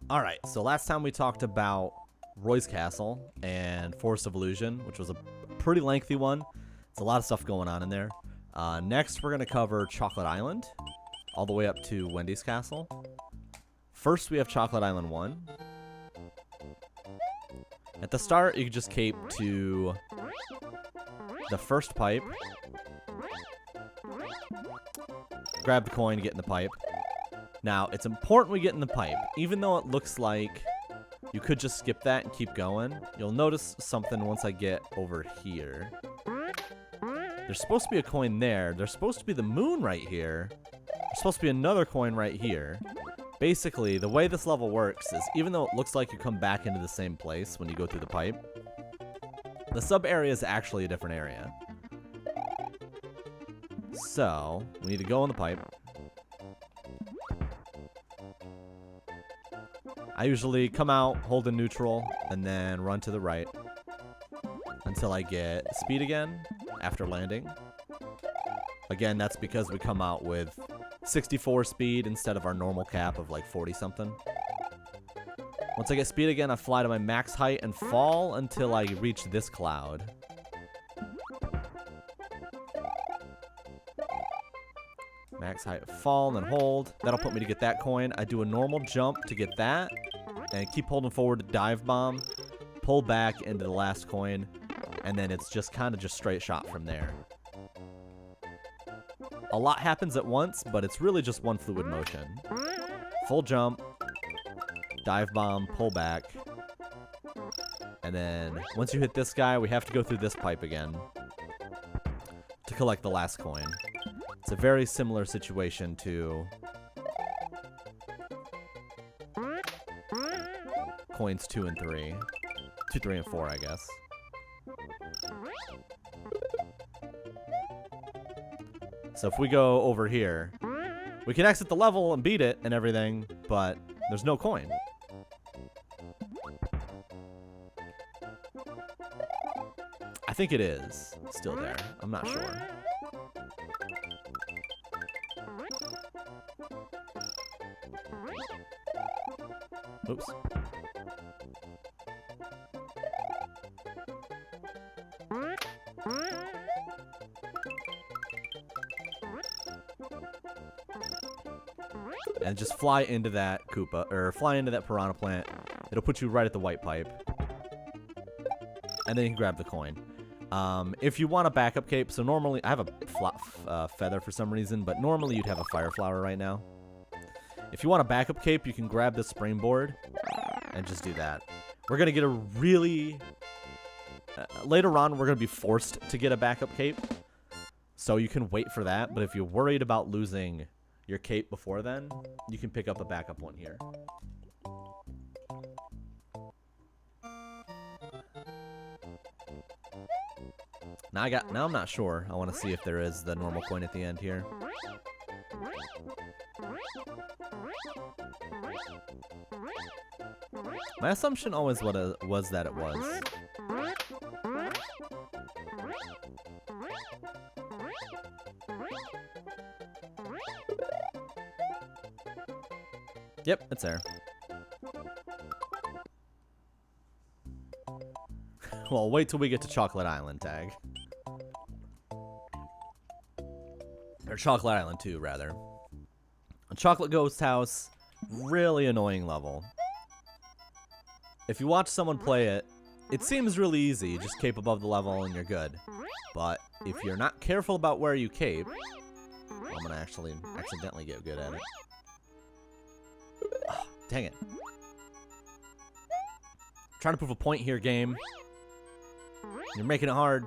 Alright, so last time we talked about Roy's Castle and Forest of Illusion, which was a pretty lengthy one. It's a lot of stuff going on in there. Next, we're going to cover Chocolate Island, all the way up to Wendy's Castle. First, we have Chocolate Island 1. At the start, you can just cape to the first pipe. Grab the coin, get in the pipe. Now, it's important we get in the pipe. Even though it looks like you could just skip that and keep going, you'll notice something once I get over here. There's supposed to be a coin there. There's supposed to be the moon right here. There's supposed to be another coin right here. Basically, the way this level works is even though it looks like you come back into the same place when you go through the pipe, the sub-area is actually a different area. So, we need to go in the pipe. I usually come out, hold in neutral, and then run to the right until I get speed again after landing. Again, that's because we come out with 64 speed instead of our normal cap of like 40 something. Once I get speed again, I fly to my max height and fall until I reach this cloud. Max height, fall, and then hold. That'll put me to get that coin. I do a normal jump to get that, and keep holding forward to dive bomb, pull back into the last coin, and then it's just kind of just straight shot from there. A lot happens at once, but it's really just one fluid motion. Full jump, dive bomb, pull back, and then once you hit this guy, we have to go through this pipe again to collect the last coin. It's a very similar situation to coins 2 and 3. 2, 3, and 4, I guess. So if we go over here, we can exit the level and beat it and everything, but there's no coin. I think it is still there. I'm not sure. Oops. And just fly into that Koopa, or fly into that Piranha Plant. It'll put you right at the white pipe. And then you can grab the coin. If you want a backup cape, so normally, I have a feather for some reason, but normally you'd have a fire flower right now. If you want a backup cape, you can grab the springboard and just do that. We're going to get a really... later on, we're going to be forced to get a backup cape. So you can wait for that, but if you're worried about losing your cape before then, you can pick up a backup one here. Now I'm not sure. I want to see if there is the normal coin at the end here. My assumption always was that it was. Yep, it's there. Well, wait till we get to Chocolate Island tag. Or Chocolate Island 2, rather. A Chocolate Ghost House, really annoying level. If you watch someone play it, it seems really easy. You just cape above the level and you're good. But if you're not careful about where you cape, I'm gonna actually accidentally get good at it. Oh, dang it. Trying to prove a point here, game. You're making it hard.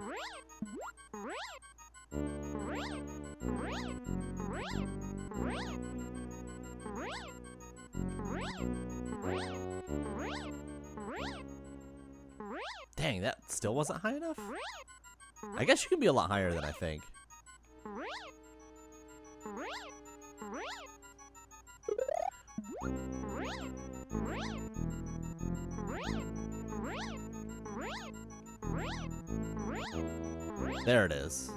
Dang, that still wasn't high enough? I guess you can be a lot higher than I think. There it is.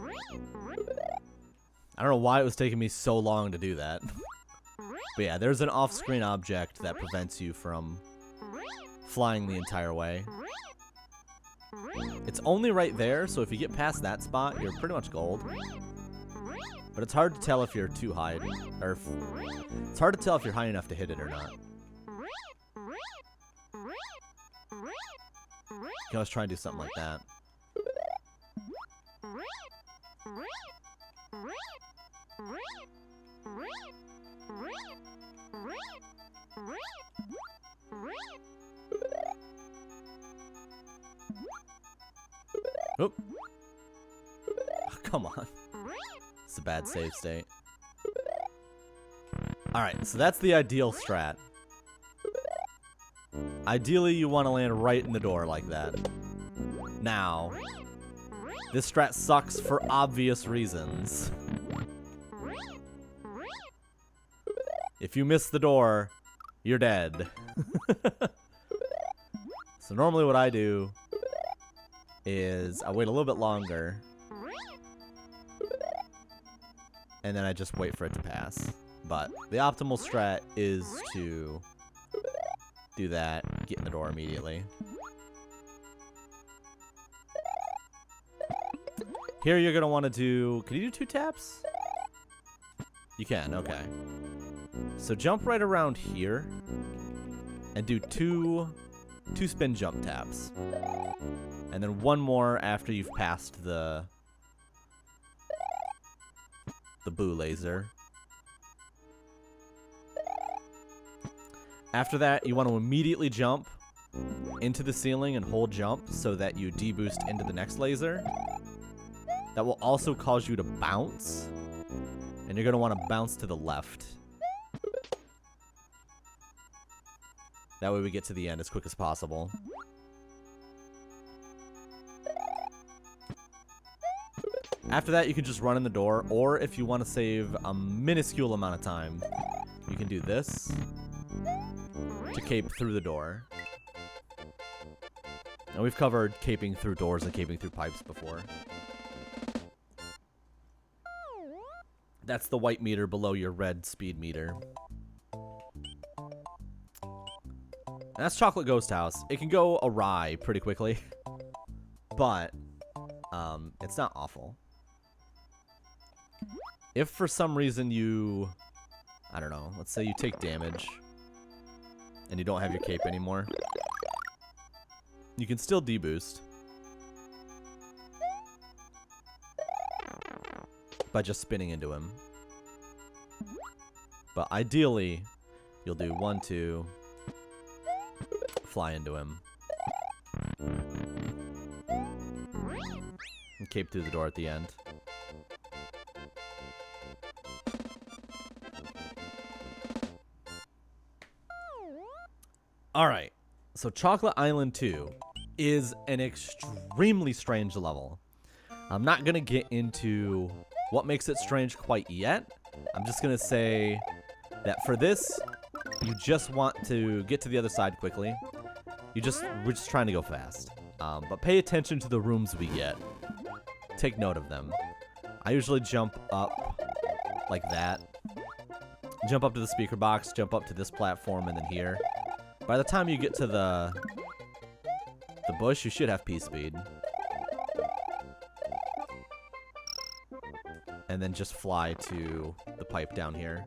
I don't know why it was taking me so long to do that. But yeah, there's an off-screen object that prevents you from flying the entire way. It's only right there, so if you get past that spot, you're pretty much gold. But it's hard to tell if you're too high, or it's hard to tell if you're high enough to hit it or not. You can always try and do something like that. Oop. Oh, come on. It's a bad save state. Alright, so that's the ideal strat. Ideally, you want to land right in the door like that. Now, this strat sucks for obvious reasons. If you miss the door, you're dead. So normally what I do is I wait a little bit longer, and then I just wait for it to pass. But the optimal strat is to do that, get in the door immediately. Here you're going to want to do... Can you do 2 taps? You can, okay. So jump right around here and do two spin jump taps. And then one more after you've passed the boo laser. After that, you want to immediately jump into the ceiling and hold jump so that you deboost into the next laser. That will also cause you to bounce. And you're going to want to bounce to the left. That way we get to the end as quick as possible. After that, you can just run in the door, or if you want to save a minuscule amount of time, you can do this to cape through the door. And we've covered caping through doors and caping through pipes before. That's the white meter below your red speed meter. And that's Chocolate Ghost House. It can go awry pretty quickly, but it's not awful. If for some reason you, I don't know, let's say you take damage and you don't have your cape anymore, you can still deboost by just spinning into him. But ideally, you'll do 1, 2, fly into him, and cape through the door at the end. Alright, so Chocolate Island 2 is an extremely strange level. I'm not going to get into what makes it strange quite yet. I'm just going to say that for this, you just want to get to the other side quickly. We're just trying to go fast. But pay attention to the rooms we get. Take note of them. I usually jump up like that. Jump up to the speaker box, jump up to this platform, and then here. By the time you get to the bush, you should have P-speed. And then just fly to the pipe down here.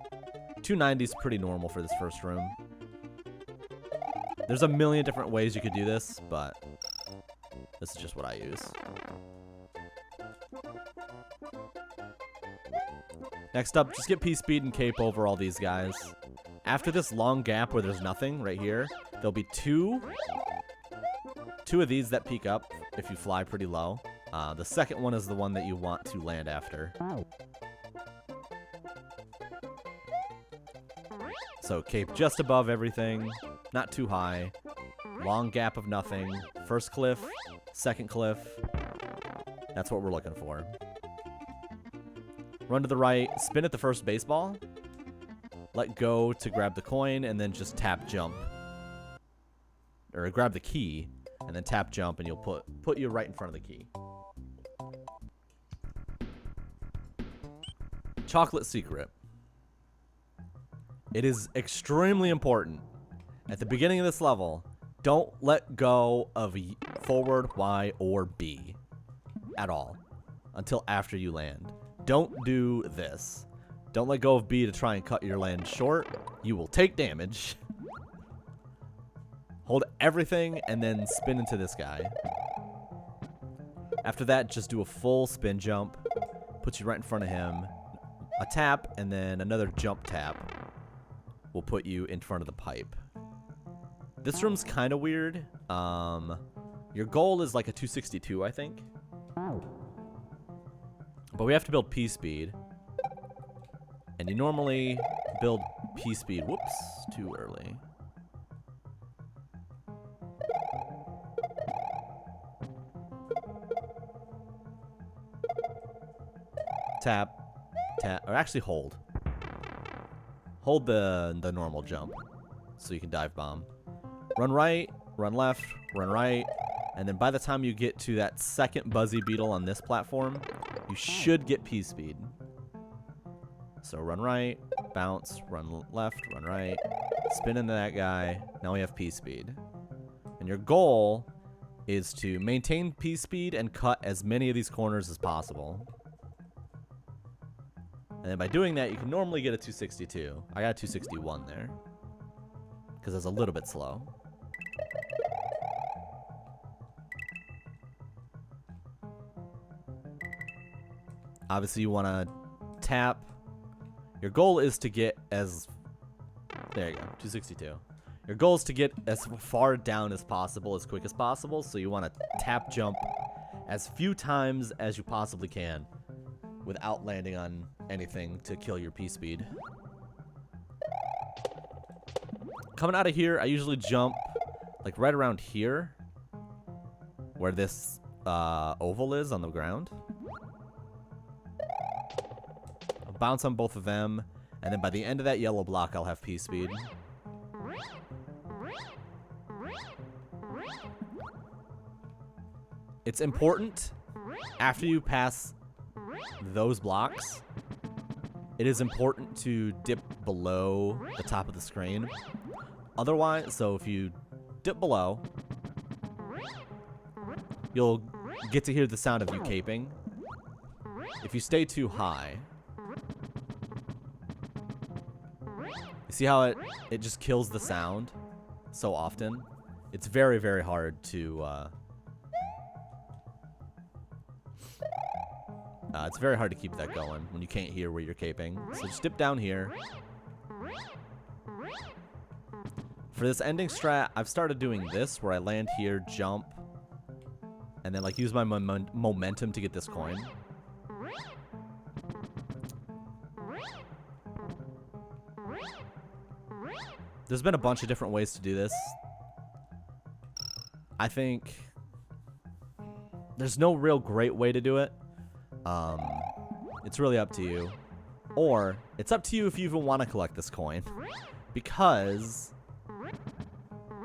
290 is pretty normal for this first room. There's a million different ways you could do this, but this is just what I use. Next up, just get P-speed and cape over all these guys. After this long gap where there's nothing right here, there'll be two of these that peek up if you fly pretty low. The second one is the one that you want to land after. So cape just above everything, not too high. Long gap of nothing. First cliff, second cliff. That's what we're looking for. Run to the right, spin at the first baseball. Let go to grab the coin, and then just tap jump. Or grab the key, and then tap jump, and you'll put you right in front of the key. Chocolate secret. It is extremely important. At the beginning of this level, don't let go of forward, Y, or B at all until after you land. Don't do this. Don't let go of B to try and cut your land short. You will take damage. Hold everything and then spin into this guy. After that, just do a full spin jump. Puts you right in front of him. A tap and then another jump tap will put you in front of the pipe. This room's kind of weird. Your goal is like a 262, I think. But we have to build P speed. And you normally build P speed. Whoops, too early. Tap, tap, or actually hold. Hold the normal jump so you can dive bomb. Run right, run left, run right, and then by the time you get to that second Buzzy Beetle on this platform, you should get P speed. So run right, bounce, run left, run right, spin into that guy. Now we have P speed. And your goal is to maintain P speed and cut as many of these corners as possible. And then by doing that, you can normally get a 262. I got a 261 there because it's a little bit slow. Obviously, you want to tap. Your goal is to get as... There you go, 262. Your goal is to get as far down as possible, as quick as possible. So you want to tap jump as few times as you possibly can without landing on anything to kill your P speed. Coming out of here, I usually jump like right around here where this oval is on the ground. I'll bounce on both of them, and then by the end of that yellow block, I'll have P speed. It's important after you pass those blocks, it is important to dip below the top of the screen. Otherwise, so if you dip below, you'll get to hear the sound of you caping. If you stay too high, you see how it just kills the sound so often? It's very, very hard to... it's very hard to keep that going when you can't hear where you're caping. So just dip down here. For this ending strat, I've started doing this where I land here, jump, and then like use my momentum to get this coin. There's been a bunch of different ways to do this. I think there's no real great way to do it. It's really up to you. Or, it's up to you if you even want to collect this coin. Because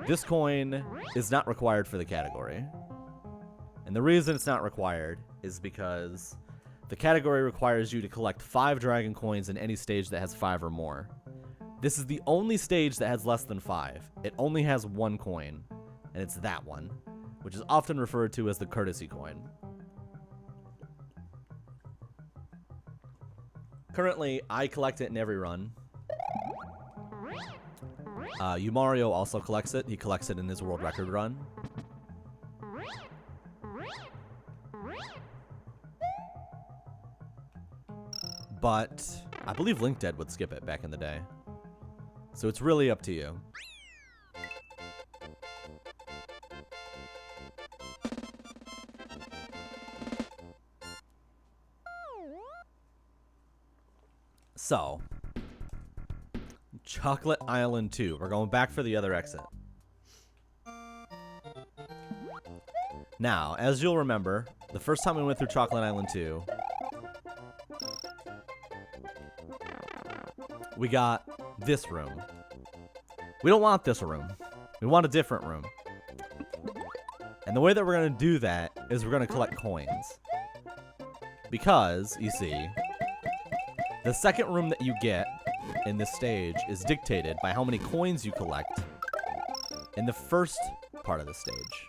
this coin is not required for the category. And the reason it's not required is because the category requires you to collect 5 dragon coins in any stage that has 5 or more. This is the only stage that has less than 5. It only has 1 coin, and it's that one, which is often referred to as the courtesy coin. Currently, I collect it in every run. Mario also collects it. He collects it in his world record run. But I believe Link Dead would skip it back in the day. So it's really up to you. So, Chocolate Island 2. We're going back for the other exit. Now, as you'll remember, the first time we went through Chocolate Island 2, we got this room. We don't want this room. We want a different room. And the way that we're going to do that is we're going to collect coins. Because, you see, the second room that you get in this stage is dictated by how many coins you collect in the first part of the stage.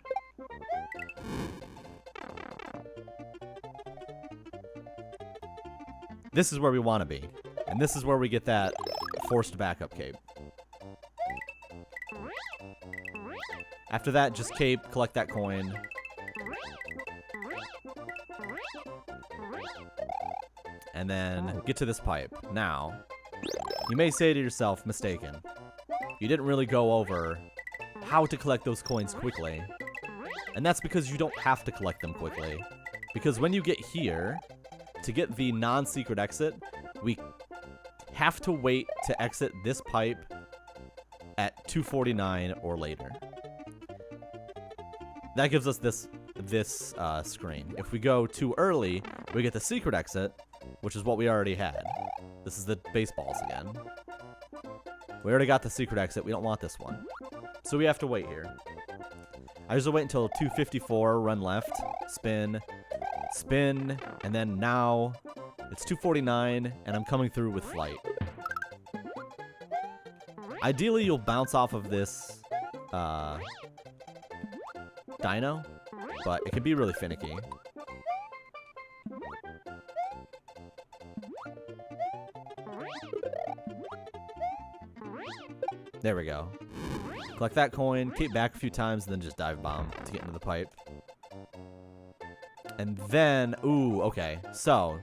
This is where we want to be. And this is where we get that forced backup cape. After that, just cape, collect that coin. And then get to this pipe. Now, you may say to yourself, Mystakin, you didn't really go over how to collect those coins quickly. And that's because you don't have to collect them quickly. Because when you get here, to get the non-secret exit, we have to wait to exit this pipe at 2:49 or later. That gives us this screen. If we go too early, we get the secret exit, which is what we already had. This is the baseballs again. We already got the secret exit. We don't want this one. So we have to wait here. I usually wait until 2:54, run left, spin, spin, and then now it's 2:49, and I'm coming through with flight. Ideally, you'll bounce off of this dino, but it can be really finicky. There we go. Collect that coin, keep back a few times, and then just dive bomb to get into the pipe. And then, ooh, okay. So,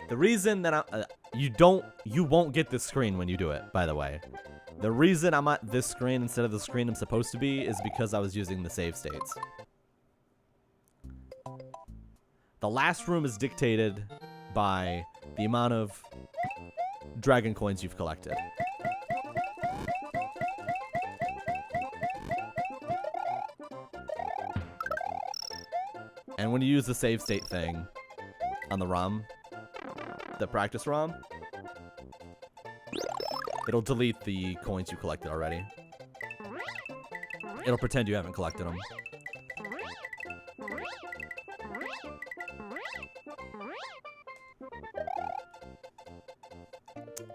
the reason that you won't get this screen when you do it, by the way. The reason I'm at this screen instead of the screen I'm supposed to be is because I was using the save states. The last room is dictated by the amount of dragon coins you've collected. And when you use the save state thing on the ROM, the practice ROM, it'll delete the coins you collected already. It'll pretend you haven't collected them.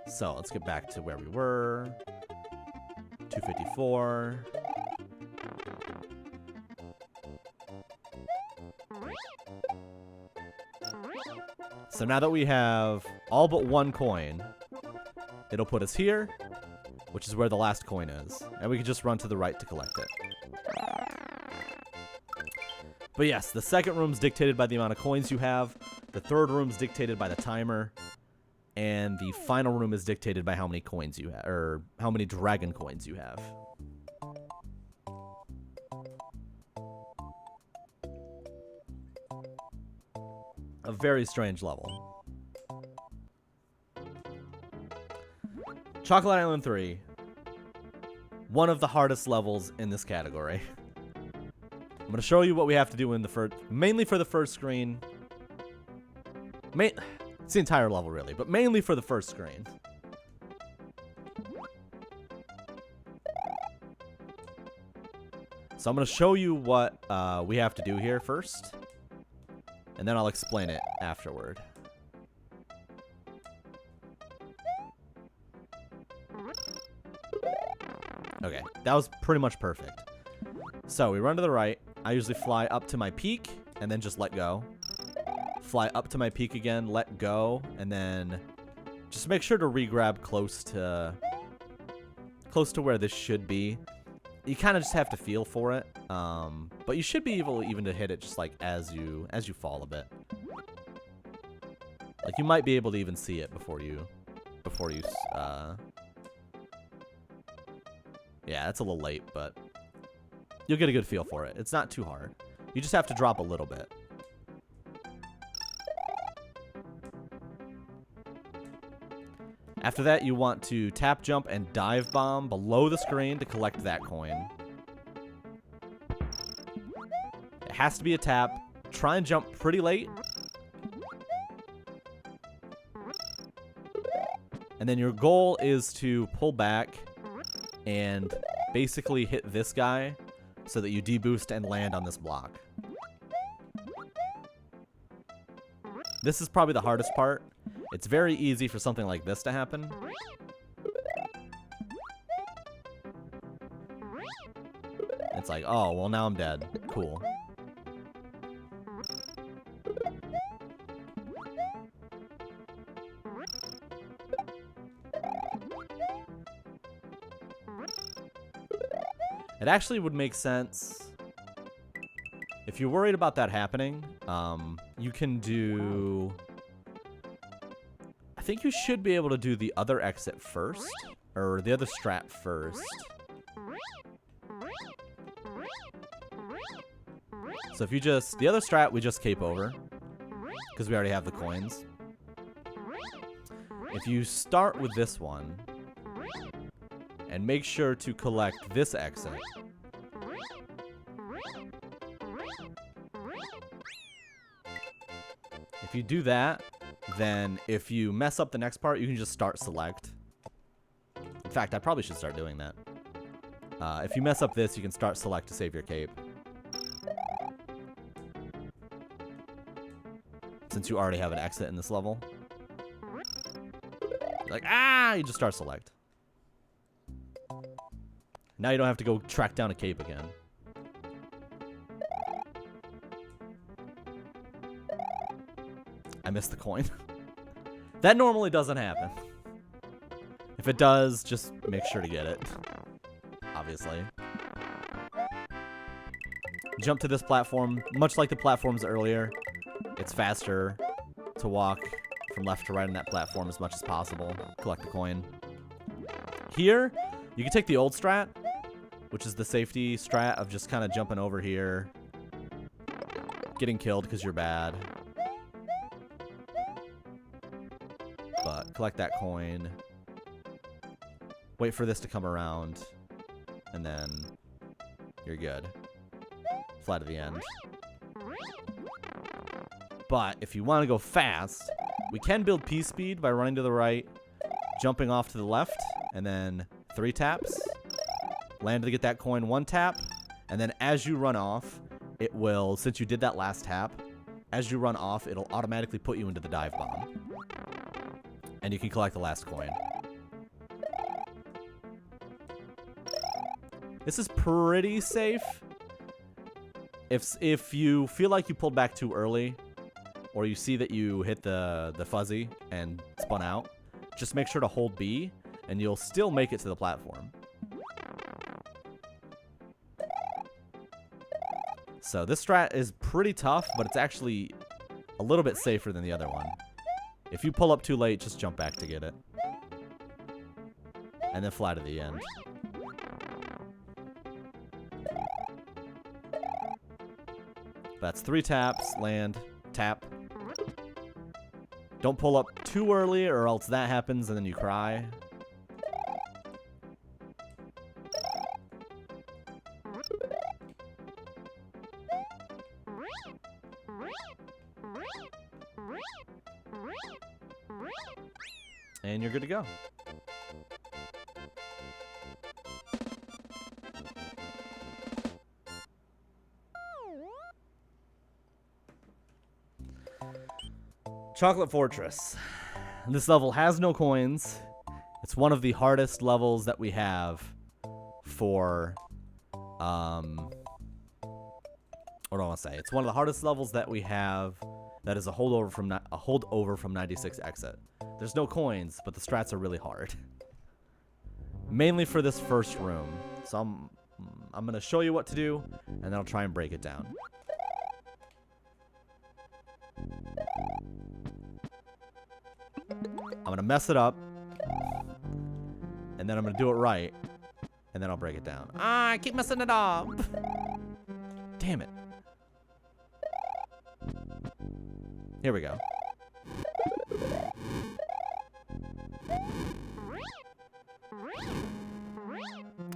So let's get back to where we were. 254. So now that we have all but one coin, it'll put us here, which is where the last coin is. And we can just run to the right to collect it. But yes, the second room's dictated by the amount of coins you have. The third room's dictated by the timer. And the final room is dictated by how many coins you have, or how many dragon coins you have. A very strange level. Chocolate Island 3. One of the hardest levels in this category. I'm going to show you what we have to do in the first, mainly for the first screen. It's the entire level, really, but mainly for the first screen. So I'm going to show you what we have to do here first, and then I'll explain it afterward. Okay, that was pretty much perfect. So we run to the right. I usually fly up to my peak and then just let go. Fly up to my peak again, let go, and then just make sure to re-grab close to where this should be. You kind of just have to feel for it, but you should be able even to hit it just like as you fall a bit. Like you might be able to even see it before you yeah, that's a little late, but you'll get a good feel for it. It's not too hard. You just have to drop a little bit. After that, you want to tap jump and dive bomb below the screen to collect that coin. It has to be a tap. Try and jump pretty late. And then your goal is to pull back and basically hit this guy so that you deboost and land on this block. This is probably the hardest part. It's very easy for something like this to happen. It's like, oh, well, now I'm dead. Cool. It actually would make sense. If you're worried about that happening, you can do... I think you should be able to do the other exit first, or the other strat first. So if you just... The other strat, we just cape over, because we already have the coins. If you start with this one, and make sure to collect this exit, if you do that, then if you mess up the next part, you can just start select. In fact, I probably should start doing that. If you mess up this, you can start select to save your cape. Since you already have an exit in this level. You're like, ah! You just start select. Now you don't have to go track down a cape again. I missed the coin. That normally doesn't happen. If it does, just make sure to get it. Obviously. Jump to this platform. Much like the platforms earlier, it's faster to walk from left to right on that platform as much as possible. Collect the coin. Here, you can take the old strat, which is the safety strat of just kind of jumping over here, getting killed because you're bad. But collect that coin. Wait for this to come around, and then you're good. Fly to the end. But if you want to go fast, we can build P-speed by running to the right, jumping off to the left, and then 3 taps. Land to get that coin, 1 tap, and then as you run off, it will, since you did that last tap, as you run off, it'll automatically put you into the dive bomb. And you can collect the last coin. This is pretty safe. If you feel like you pulled back too early, or you see that you hit the fuzzy and spun out, just make sure to hold B, and you'll still make it to the platform. So this strat is pretty tough, but it's actually a little bit safer than the other one. If you pull up too late, just jump back to get it. And then fly to the end. That's 3 taps, land, tap. Don't pull up too early or else that happens and then you cry. And you're good to go. Chocolate Fortress. This level has no coins. It's one of the hardest levels that we have for what do I want to say? It's one of the hardest levels that we have that is a holdover from 96 exit. There's no coins, but the strats are really hard. Mainly for this first room. So I'm going to show you what to do, and then I'll try and break it down. I'm going to mess it up, and then I'm going to do it right, and then I'll break it down. Ah, I keep messing it up. Damn it. Here we go.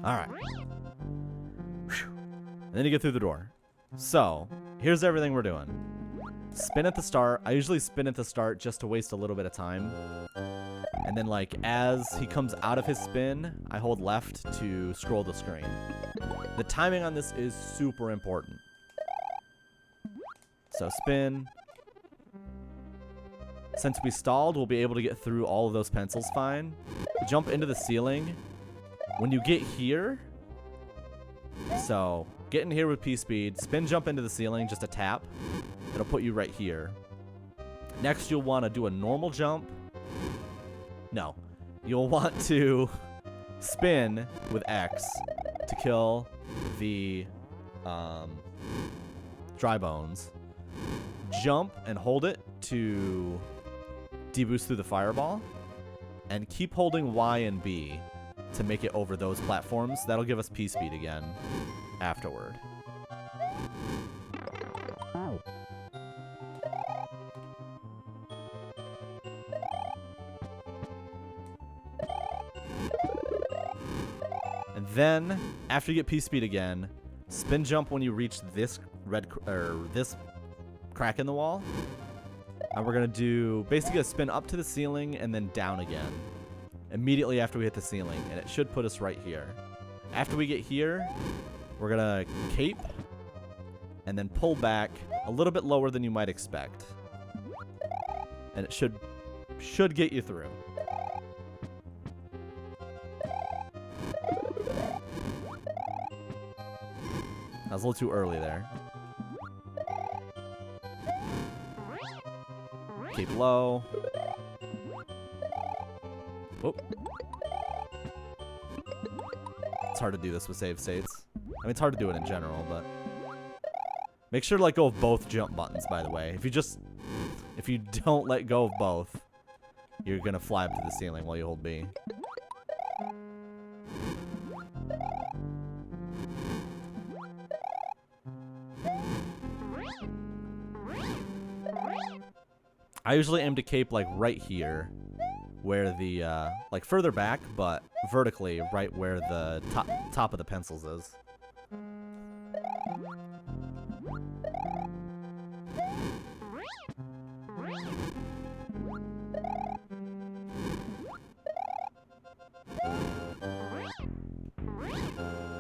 Alright. And then you get through the door. So, here's everything we're doing. Spin at the start. I usually spin at the start just to waste a little bit of time. And then, like, as he comes out of his spin, I hold left to scroll the screen. The timing on this is super important. So, spin. since we stalled, we'll be able to get through all of those pencils fine. Jump into the ceiling. When you get here, so get in here with P-Speed, spin jump into the ceiling, just a tap. It'll put you right here. Next, you'll want to do a normal jump. No. You'll want to spin with X to kill the dry bones. Jump and hold it to deboost through the fireball. And keep holding Y and B to make it over those platforms. That'll give us P-Speed again afterward. And then, after you get P-Speed again, spin jump when you reach this this crack in the wall. And we're gonna do basically a spin up to the ceiling and then down again. Immediately after we hit the ceiling, and it should put us right here. After we get here, we're gonna cape and then pull back a little bit lower than you might expect. And it should get you through. I was a little too early there. Keep low. Whoop. It's hard to do this with save states. I mean, it's hard to do it in general, but make sure to let go of both jump buttons, by the way. If you don't let go of both, you're gonna fly up to the ceiling while you hold B. I usually aim to cape like right here, where the like further back, but vertically, right where the top of the pencils is.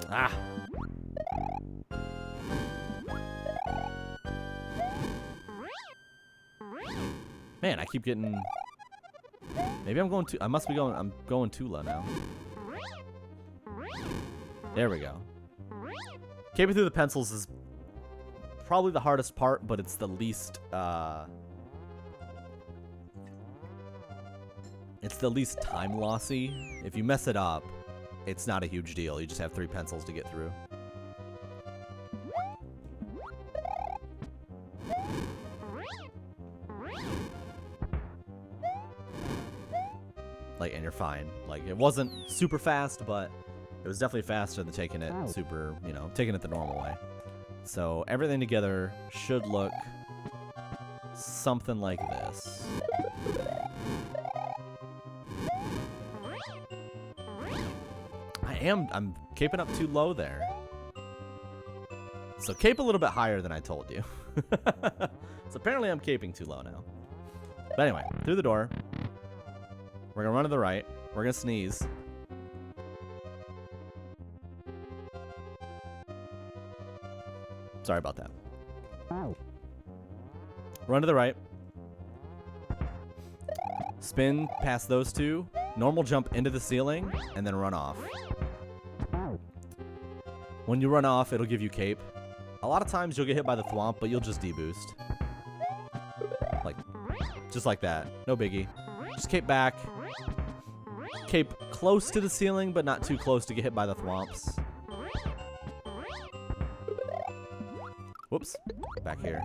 Ah. Man, I keep getting... Maybe I'm going too... I must be going... I'm going too low now. There we go. Caping through the pencils is probably the hardest part, but it's the least... It's the least time lossy. If you mess it up, it's not a huge deal. You just have 3 pencils to get through. Like, and you're fine. Like, it wasn't super fast, but it was definitely faster than taking it super, you know, taking it the normal way. So everything together should look something like this. I'm caping up too low there. So cape a little bit higher than I told you. So apparently I'm caping too low now. But anyway, through the door. We're gonna run to the right. We're gonna sneeze. Sorry about that. Run to the right. Spin past those two. Normal jump into the ceiling, and then run off. When you run off, it'll give you cape. A lot of times you'll get hit by the thwomp, but you'll just deboost. Like, just like that. No biggie. Just cape back. Cape close to the ceiling, but not too close to get hit by the thwomps. Whoops. Back here.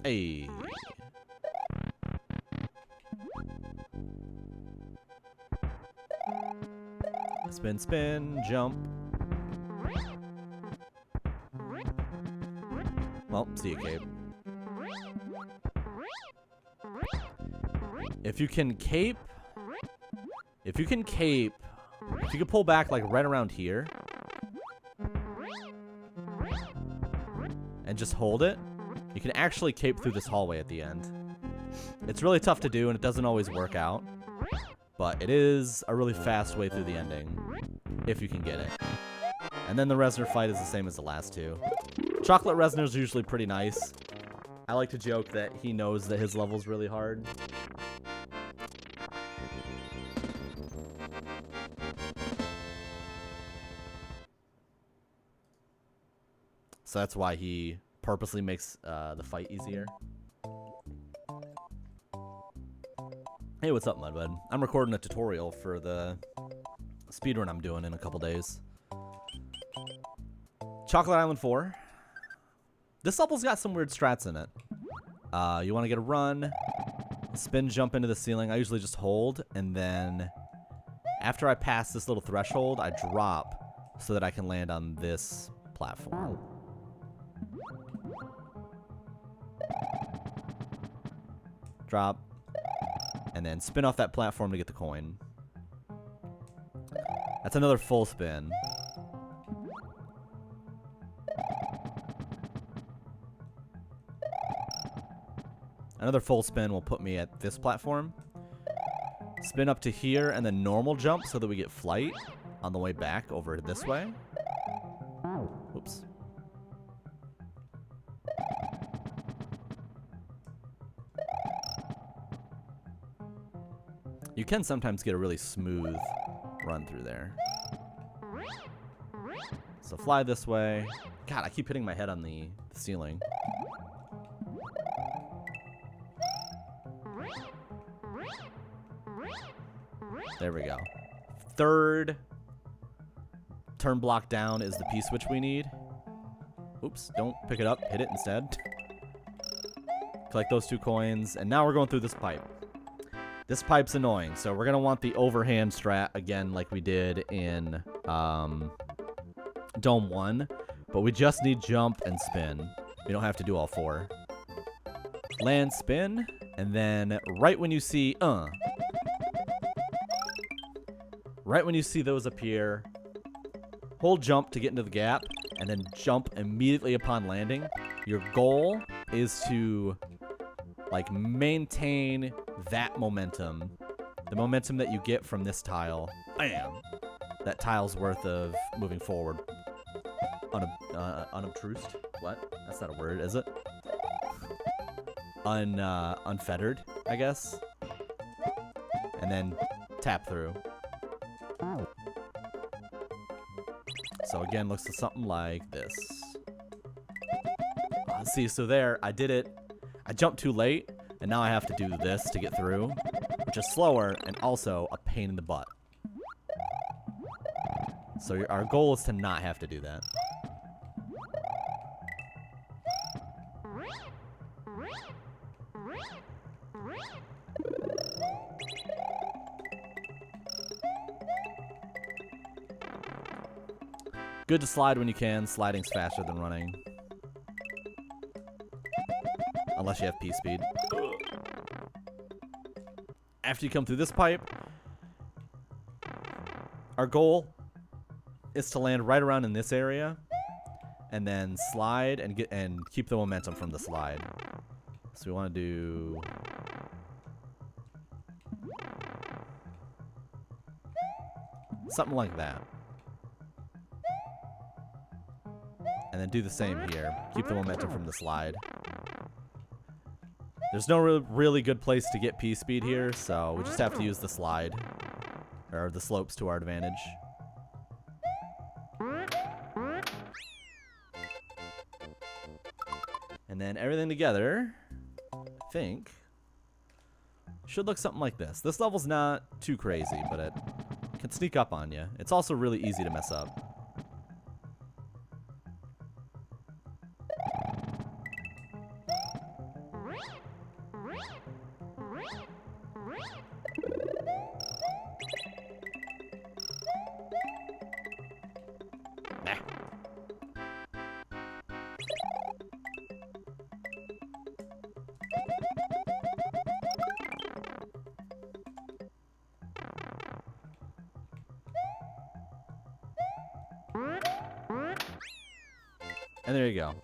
Hey. Spin, spin, jump. Well, see you, Cape. If you can pull back like right around here and just hold it, you can actually cape through this hallway at the end. It's really tough to do and it doesn't always work out, but it is a really fast way through the ending if you can get it. And then the Reznor fight is the same as the last two. Chocolate Reznor is usually pretty nice. I like to joke that he knows that his level's really hard. So that's why he purposely makes the fight easier. Hey, what's up, Mudbud? I'm recording a tutorial for the speedrun I'm doing in a couple days. Chocolate Island 4. This level's got some weird strats in it. You want to get a run, spin jump into the ceiling. I usually just hold, and then after I pass this little threshold, I drop so that I can land on this platform. Drop, and then spin off that platform to get the coin. That's another full spin. Another full spin will put me at this platform. Spin up to here and then normal jump so that we get flight on the way back over this way. Oops. You can sometimes get a really smooth run through there. So fly this way. God, I keep hitting my head on the ceiling. There we go. Third turn block down is the P-switch we need. Oops, don't pick it up. Hit it instead. Collect those 2 coins. And now we're going through this pipe. This pipe's annoying, so we're going to want the overhand strat again like we did in Dome 1. But we just need jump and spin. We don't have to do all 4. Land, spin, and then right when you see... Right when you see those appear, hold jump to get into the gap, and then jump immediately upon landing. Your goal is to, like, maintain that momentum. The momentum that you get from this tile. Bam! That tile's worth of moving forward. Unobtrused? What? That's not a word, is it? Unfettered, I guess. And then tap through. So again, looks something like this. See, so there, I did it. I jumped too late, and now I have to do this to get through, which is slower and also a pain in the butt. So our goal is to not have to do that. Good to slide when you can. Sliding's faster than running. Unless you have P-speed. After you come through this pipe, our goal is to land right around in this area and then slide and keep the momentum from the slide. So we want to do... something like that. And then do the same here. Keep the momentum from the slide. There's no really good place to get P-speed here, so we just have to use the slide. Or the slopes to our advantage. And then everything together, I think, should look something like this. This level's not too crazy, but it can sneak up on you. It's also really easy to mess up. And there you go.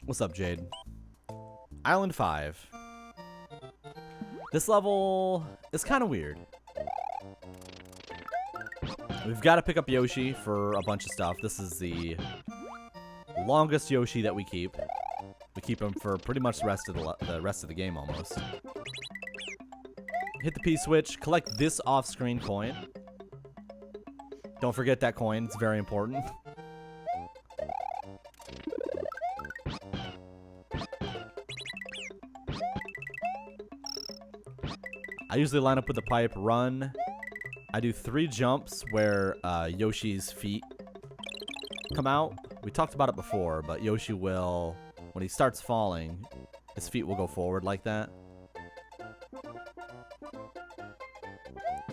What's up, Jade? Island 5. This level is kind of weird. We've got to pick up Yoshi for a bunch of stuff. This is the longest Yoshi that we keep. We keep him for pretty much the rest of the game almost. Hit the P switch. Collect this off-screen coin. Don't forget that coin. It's very important. I usually line up with the pipe, run. I do 3 jumps where Yoshi's feet come out. We talked about it before, but Yoshi will, when he starts falling, his feet will go forward like that.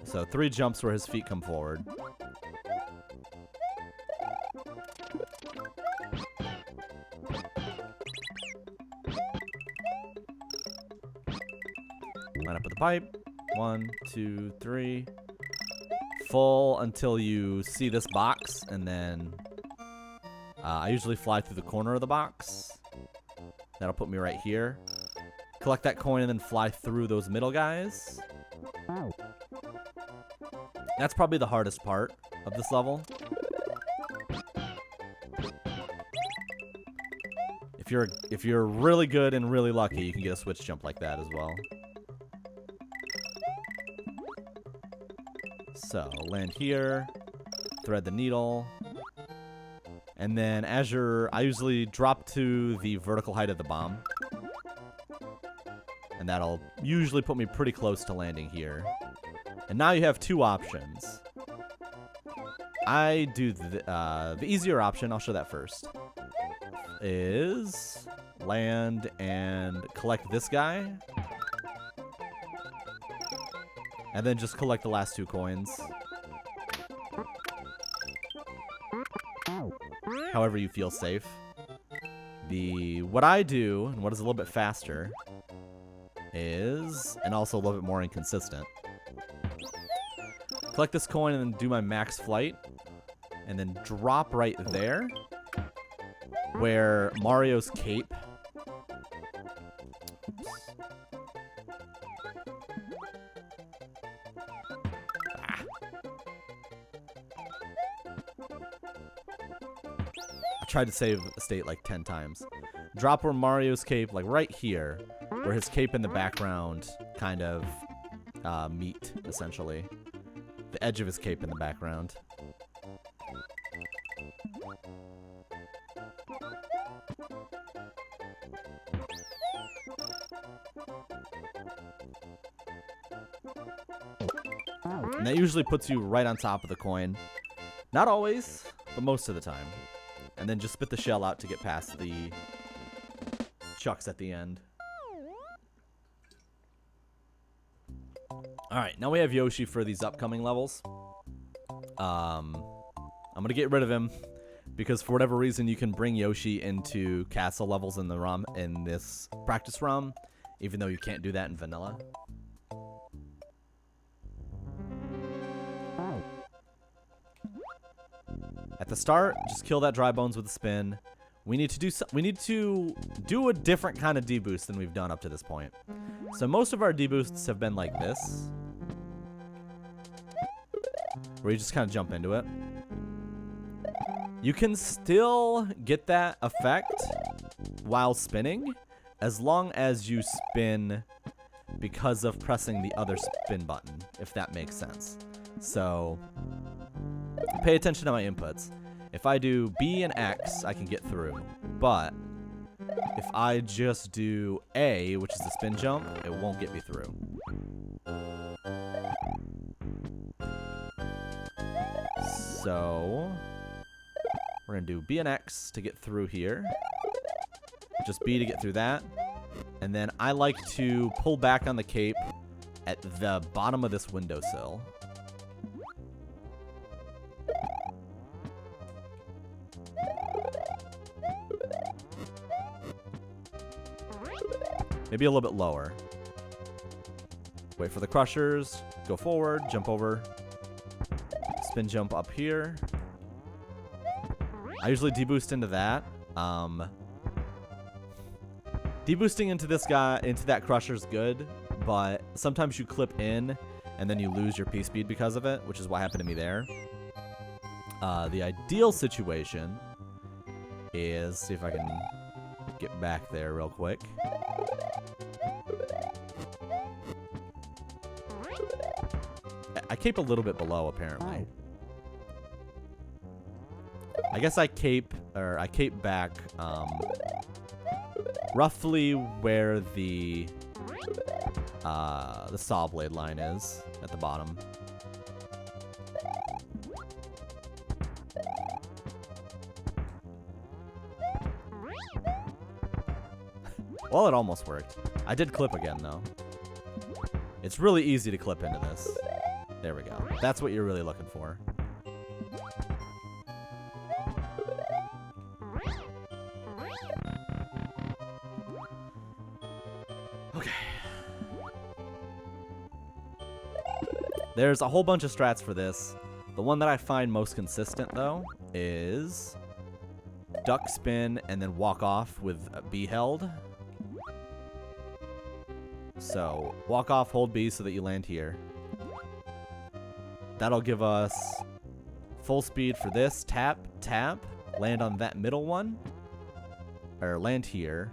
So 3 jumps where his feet come forward. Line up with the pipe. 1, 2, 3. Full until you see this box, and then I usually fly through the corner of the box. That'll put me right here. Collect that coin and then fly through those middle guys. That's probably the hardest part of this level. If you're really good and really lucky, you can get a switch jump like that as well. So, land here, thread the needle, and then I usually drop to the vertical height of the bomb. And that'll usually put me pretty close to landing here. And now you have 2 options. I do the easier option, I'll show that first, is land and collect this guy. And then just collect the last 2 coins. However you feel safe. What I do, and what is a little bit faster, is, and also a little bit more inconsistent, collect this coin and then do my max flight. And then drop right there, where Mario's cape. I tried to save a state like 10 times. Drop where Mario's cape, like right here, where his cape in the background kind of meet, essentially. The edge of his cape in the background. And that usually puts you right on top of the coin. Not always, but most of the time. And then just spit the shell out to get past the chucks at the end. Alright, now we have Yoshi for these upcoming levels. I'm going to get rid of him because for whatever reason you can bring Yoshi into castle levels in the ROM, in this practice ROM, even though you can't do that in vanilla. At the start, just kill that dry bones with a spin. We need to do a different kind of deboost than we've done up to this point. So most of our deboosts have been like this, where you just kind of jump into it. You can still get that effect while spinning, as long as you spin because of pressing the other spin button, if that makes sense. So pay attention to my inputs. If I do B and X, I can get through. But if I just do A, which is the spin jump, it won't get me through. So we're going to do B and X to get through here. Just B to get through that. And then I like to pull back on the cape at the bottom of this windowsill. Maybe a little bit lower. Wait for the crushers. Go forward. Jump over. Spin jump up here. I usually deboost into that. Deboosting into this guy, into that crusher is good, but sometimes you clip in and then you lose your P speed because of it, which is what happened to me there. The ideal situation is, see if I can get back there real quick. I cape a little bit below, apparently. I guess I cape back roughly where the saw blade line is at the bottom. Well, it almost worked. I did clip again, though. It's really easy to clip into this. There we go. That's what you're really looking for. Okay. There's a whole bunch of strats for this. The one that I find most consistent, though, is duck spin and then walk off with B held. So, walk off, hold B so that you land here. That'll give us full speed for this. Tap, tap, land on that middle one. Or land here.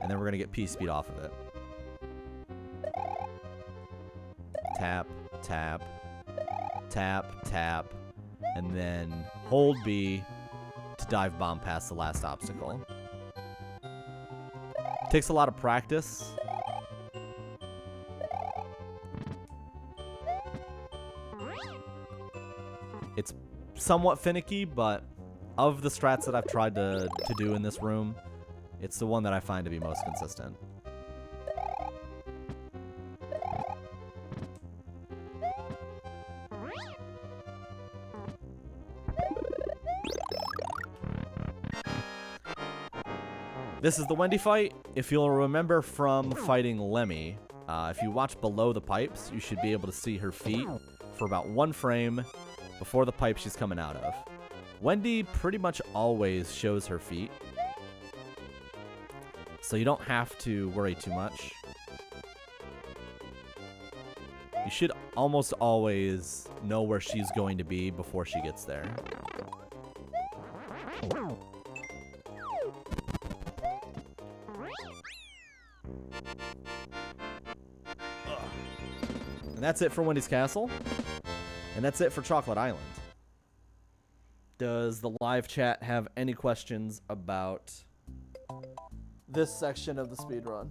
And then we're going to get P speed off of it. Tap, tap, tap, tap. And then hold B to dive bomb past the last obstacle. Takes a lot of practice. It's somewhat finicky, but of the strats that I've tried to do in this room, it's the one that I find to be most consistent. This is the Wendy fight. If you'll remember from fighting Lemmy, if you watch below the pipes, you should be able to see her feet for about 1 frame before the pipe she's coming out of. Wendy pretty much always shows her feet, so you don't have to worry too much. You should almost always know where she's going to be before she gets there. And that's it for Wendy's Castle. And that's it for Chocolate Island. Does the live chat have any questions about this section of the speedrun?